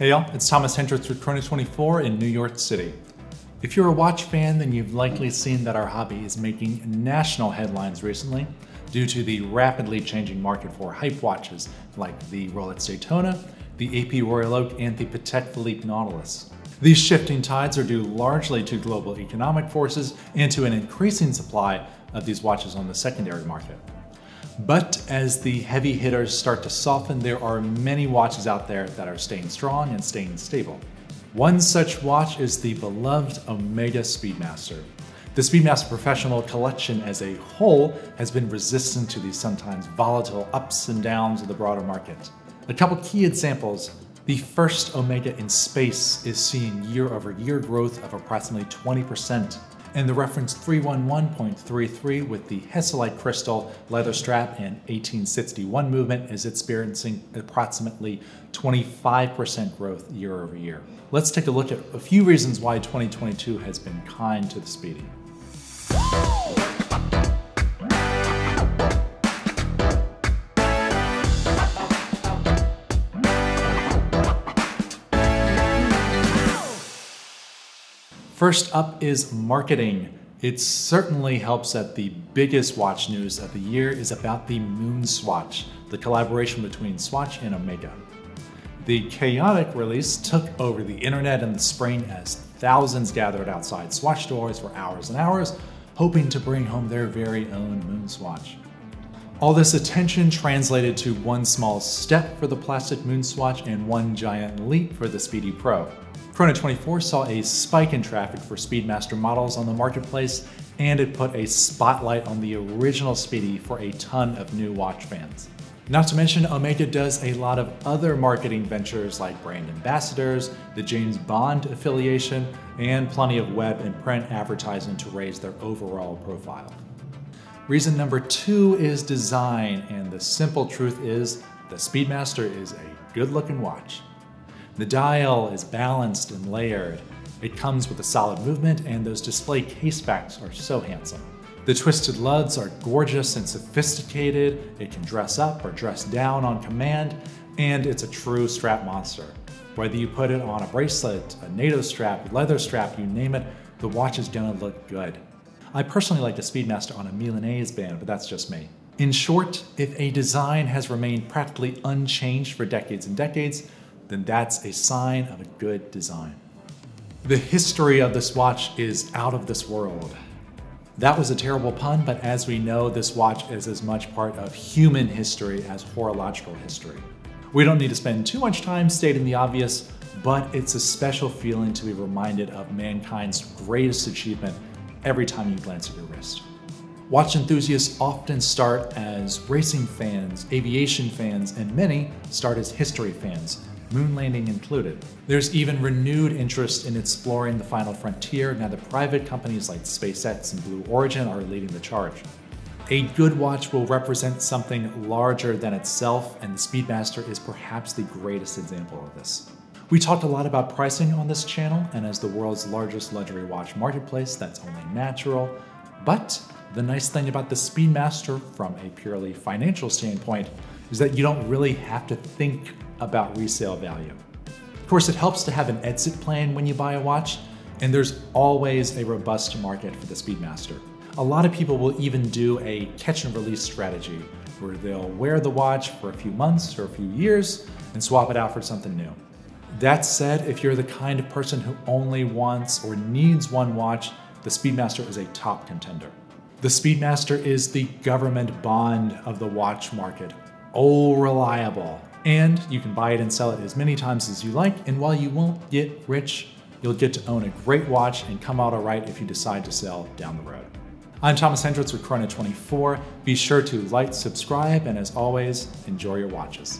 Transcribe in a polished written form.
Hey y'all, it's Thomas Hendricks with Chrono24 in New York City. If you're a watch fan, then you've likely seen that our hobby is making national headlines recently due to the rapidly changing market for hype watches like the Rolex Daytona, the AP Royal Oak, and the Patek Philippe Nautilus. These shifting tides are due largely to global economic forces and to an increasing supply of these watches on the secondary market. But as the heavy hitters start to soften, there are many watches out there that are staying strong and staying stable. One such watch is the beloved Omega Speedmaster. The Speedmaster Professional collection as a whole has been resistant to the sometimes volatile ups and downs of the broader market. A couple key examples. The first Omega in space is seeing year-over-year growth of approximately 20%. And the reference 311.33 with the hesalite crystal leather strap and 1861 movement is experiencing approximately 25% growth year over year. Let's take a look at a few reasons why 2022 has been kind to the Speedy. First up is marketing. It certainly helps that the biggest watch news of the year is about the Moonwatch, the collaboration between Swatch and Omega. The chaotic release took over the internet in the spring as thousands gathered outside Swatch stores for hours and hours, hoping to bring home their very own Moonwatch. All this attention translated to one small step for the plastic Moonwatch and one giant leap for the Speedy Pro. Chrono24 saw a spike in traffic for Speedmaster models on the marketplace, and it put a spotlight on the original Speedy for a ton of new watch fans. Not to mention, Omega does a lot of other marketing ventures like brand ambassadors, the James Bond affiliation, and plenty of web and print advertising to raise their overall profile. Reason number two is design, and the simple truth is the Speedmaster is a good-looking watch. The dial is balanced and layered. It comes with a solid movement, and those display case backs are so handsome. The twisted lugs are gorgeous and sophisticated. It can dress up or dress down on command, and it's a true strap monster. Whether you put it on a bracelet, a NATO strap, leather strap, you name it, the watch is gonna look good. I personally like the Speedmaster on a Milanese band, but that's just me. In short, if a design has remained practically unchanged for decades and decades, then that's a sign of a good design. The history of this watch is out of this world. That was a terrible pun, but as we know, this watch is as much part of human history as horological history. We don't need to spend too much time stating the obvious, but it's a special feeling to be reminded of mankind's greatest achievement every time you glance at your wrist. Watch enthusiasts often start as racing fans, aviation fans, and many start as history fans, moon landing included. There's even renewed interest in exploring the final frontier now that private companies like SpaceX and Blue Origin are leading the charge. A good watch will represent something larger than itself, and the Speedmaster is perhaps the greatest example of this. We talked a lot about pricing on this channel, and as the world's largest luxury watch marketplace, that's only natural. But the nice thing about the Speedmaster from a purely financial standpoint is that you don't really have to think about resale value. Of course, it helps to have an exit plan when you buy a watch, and there's always a robust market for the Speedmaster. A lot of people will even do a catch and release strategy where they'll wear the watch for a few months or a few years and swap it out for something new. That said, if you're the kind of person who only wants or needs one watch, the Speedmaster is a top contender. The Speedmaster is the government bond of the watch market. Oh, reliable. And you can buy it and sell it as many times as you like, and while you won't get rich, you'll get to own a great watch and come out all right if you decide to sell down the road. I'm Thomas Hendricks with Chrono24. Be sure to like, subscribe, and as always, enjoy your watches.